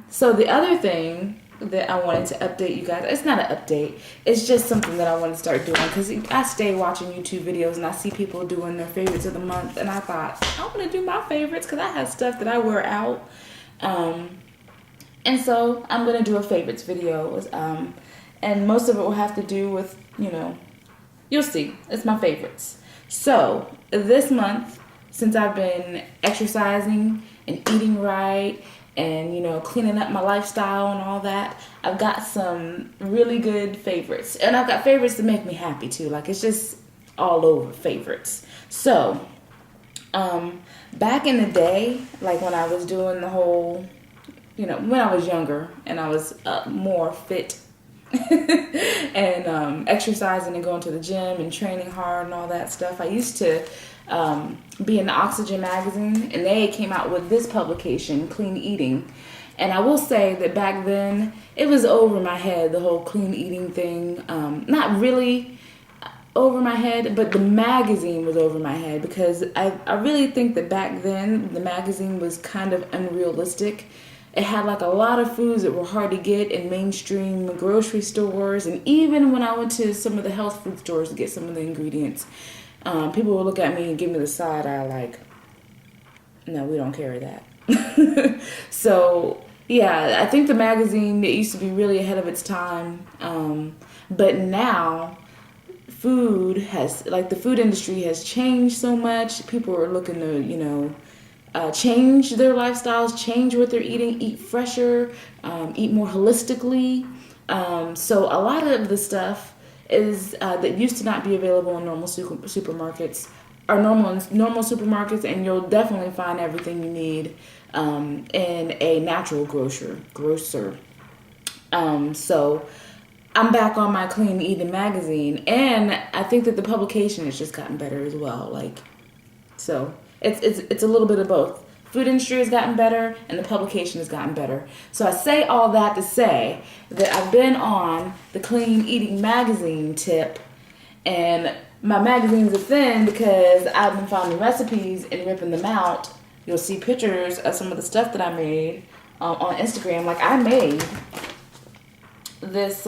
So the other thing that I wanted to update you guys, it's not an update, it's just something that I want to start doing because I stay watching YouTube videos and I see people doing their favorites of the month, and I thought, I want to do my favorites because I have stuff that I wear out. And so I'm going to do a favorites video, and most of it will have to do with, you'll see, it's my favorites. So this month, since I've been exercising and eating right and, cleaning up my lifestyle and all that, I've got some really good favorites. And I've got favorites that make me happy too. Like, it's just all over favorites. So, back in the day, like when I was doing the whole, when I was younger and I was more fit and exercising and going to the gym and training hard and all that stuff, I used to be in the Oxygen magazine, and they came out with this publication, Clean Eating. And I will say that back then, it was over my head, the whole clean eating thing. Not really over my head, but the magazine was over my head because I really think that back then, the magazine was kind of unrealistic. It had like a lot of foods that were hard to get in mainstream grocery stores, and even when I went to some of the health food stores to get some of the ingredients, people would look at me and give me the side eye like, no, we don't carry that. So, yeah, I think the magazine, it used to be really ahead of its time. But now, the food industry has changed so much. People are looking to, change their lifestyles, change what they're eating, eat fresher, eat more holistically. So a lot of the stuff is that used to not be available in normal supermarkets are normal supermarkets, and you'll definitely find everything you need in a natural grocer. So I'm back on my Clean Eating magazine, and I think that the publication has just gotten better as well. So it's a little bit of both. Food industry has gotten better, and the publication has gotten better. So I say all that to say that I've been on the Clean Eating magazine tip, and my magazines are thin because I've been finding recipes and ripping them out. You'll see pictures of some of the stuff that I made on Instagram. Like, I made this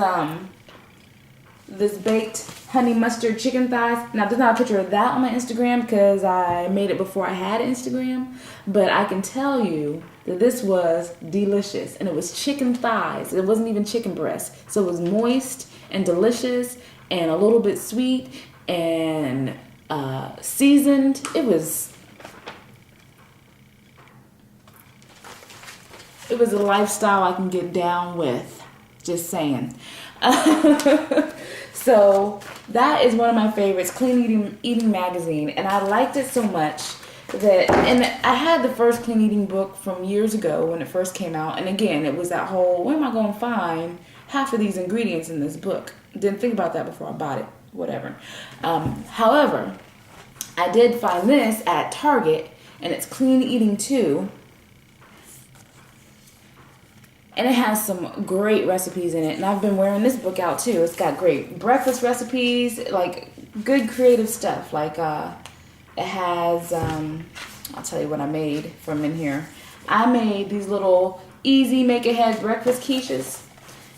baked honey mustard chicken thighs. Now, there's not a picture of that on my Instagram because I made it before I had Instagram, but I can tell you that this was delicious, and it was chicken thighs. It wasn't even chicken breast, so it was moist and delicious and a little bit sweet and seasoned. It was a lifestyle I can get down with, just saying. So that is one of my favorites, Clean Eating magazine, and I liked it so much that, and I had the first Clean Eating book from years ago when it first came out, and again, it was that whole, where am I going to find half of these ingredients in this book? Didn't think about that before I bought it, whatever. However, I did find this at Target, and it's Clean Eating 2. And it has some great recipes in it. And I've been wearing this book out too. It's got great breakfast recipes, like good creative stuff. Like it has, I'll tell you what I made from in here. I made these little easy make-ahead breakfast quiches.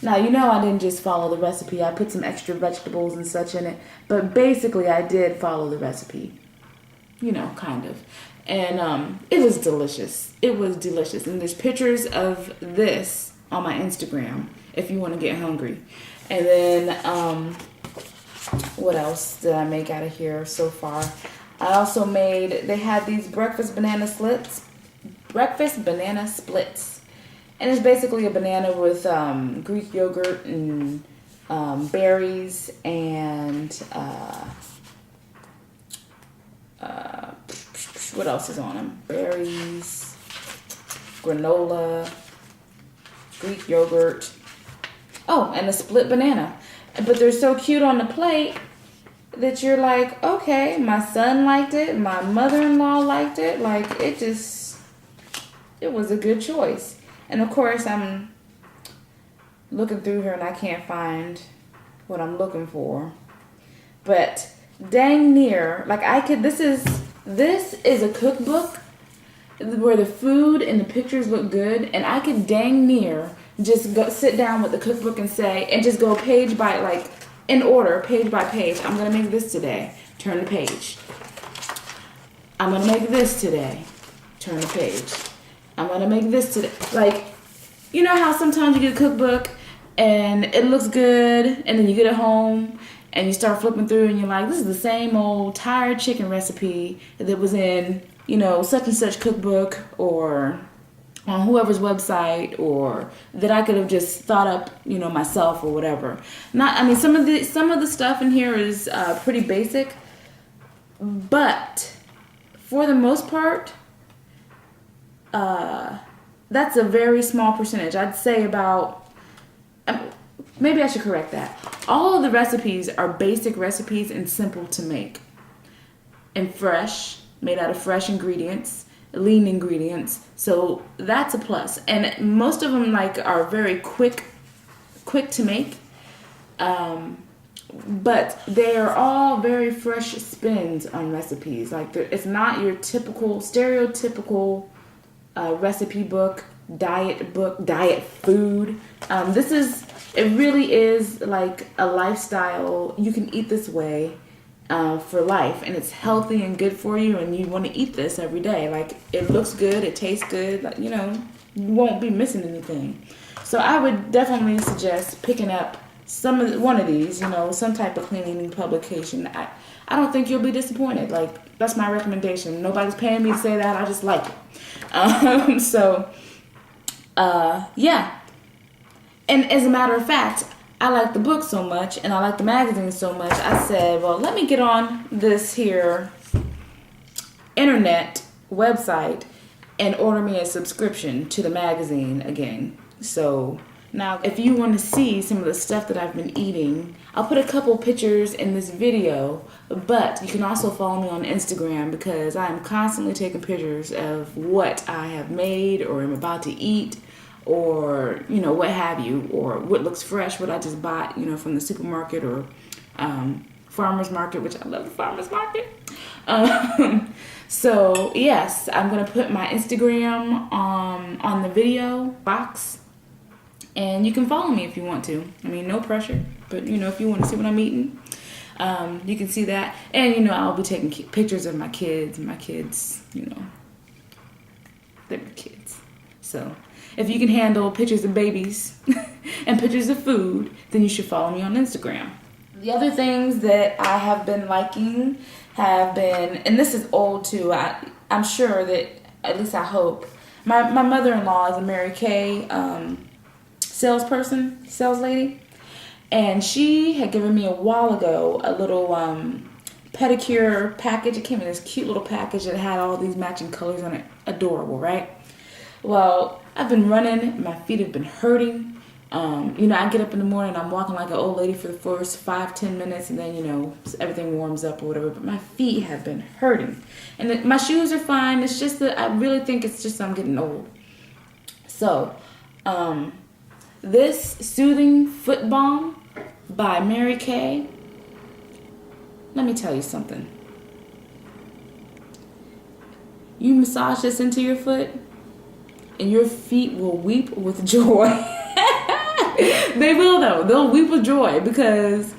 Now, I didn't just follow the recipe. I put some extra vegetables and such in it. But basically, I did follow the recipe. Kind of. And it was delicious. It was delicious. And there's pictures of this on my Instagram if you want to get hungry. And then what else did I make out of here so far? I also they had these breakfast banana splits. And it's basically a banana with Greek yogurt and berries and what else is on them? Berries, granola, Greek yogurt. Oh, and a split banana. But they're so cute on the plate that you're like, okay, my son liked it, my mother-in-law liked it. Like, it was a good choice. And of course, I'm looking through here and I can't find what I'm looking for. But dang near, like this is a cookbook where the food and the pictures look good, and I could dang near just go sit down with the cookbook and say, and just go page by, like, in order, page by page. I'm gonna make this today. Turn the page. I'm gonna make this today. Turn the page. I'm gonna make this today. Like, you know how sometimes you get a cookbook and it looks good, and then you get it home and you start flipping through and you're like, this is the same old tired chicken recipe that was in, you know, such and such cookbook or on whoever's website, or that I could have just thought up, you know, myself or whatever. I mean, some of the stuff in here is pretty basic, but for the most part, that's a very small percentage. I'd say about, maybe I should correct that. All of the recipes are basic recipes and simple to make, and fresh, made out of fresh ingredients, lean ingredients. So that's a plus. And most of them like are very quick to make. But they are all very fresh spins on recipes. Like, it's not your typical, stereotypical recipe book, diet food. It really is like a lifestyle. You can eat this way for life, and it's healthy and good for you, and you want to eat this every day. Like, it looks good, it tastes good, like, you know, you won't be missing anything. So I would definitely suggest picking up one of these, you know, some type of clean eating publication. I don't think you'll be disappointed. Like, that's my recommendation. Nobody's paying me to say that. I just like it. Yeah. And as a matter of fact, I like the book so much and I like the magazine so much, I said, well, let me get on this here internet website and order me a subscription to the magazine again. So now, if you want to see some of the stuff that I've been eating, I'll put a couple pictures in this video, but you can also follow me on Instagram, because I am constantly taking pictures of what I have made or am about to eat, or, you know, what have you, or what looks fresh, what I just bought, you know, from the supermarket or farmer's market, which I love the farmer's market. So, yes, I'm going to put my Instagram on the video box. And you can follow me if you want to. I mean, no pressure. But, you know, if you want to see what I'm eating, you can see that. And, you know, I'll be taking pictures of my kids. My kids, you know, they're my kids. So, if you can handle pictures of babies and pictures of food, then you should follow me on Instagram. The other things that I have been liking have been, and this is old too, I'm sure that, at least I hope, my mother-in-law is a Mary Kay sales lady, and she had given me a while ago a little pedicure package. It came in this cute little package that had all these matching colors on it. Adorable, right? Well, I've been running, my feet have been hurting. You know, I get up in the morning, I'm walking like an old lady for the first 5-10 minutes, and then, you know, everything warms up or whatever, but my feet have been hurting. And my shoes are fine, it's just that I really think it's just I'm getting old. So, this Soothing Foot Balm by Mary Kay, let me tell you something. You massage this into your foot, and your feet will weep with joy. They will, though. They'll weep with joy, because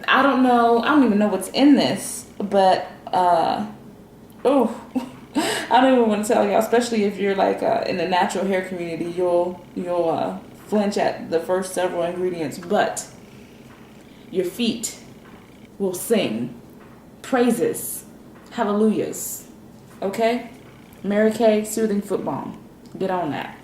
I don't even know what's in this, but I don't even want to tell y'all, especially if you're like in the natural hair community, you'll flinch at the first several ingredients, but your feet will sing praises, hallelujahs. Okay? Mary Kay Soothing Foot Balm. Get on that.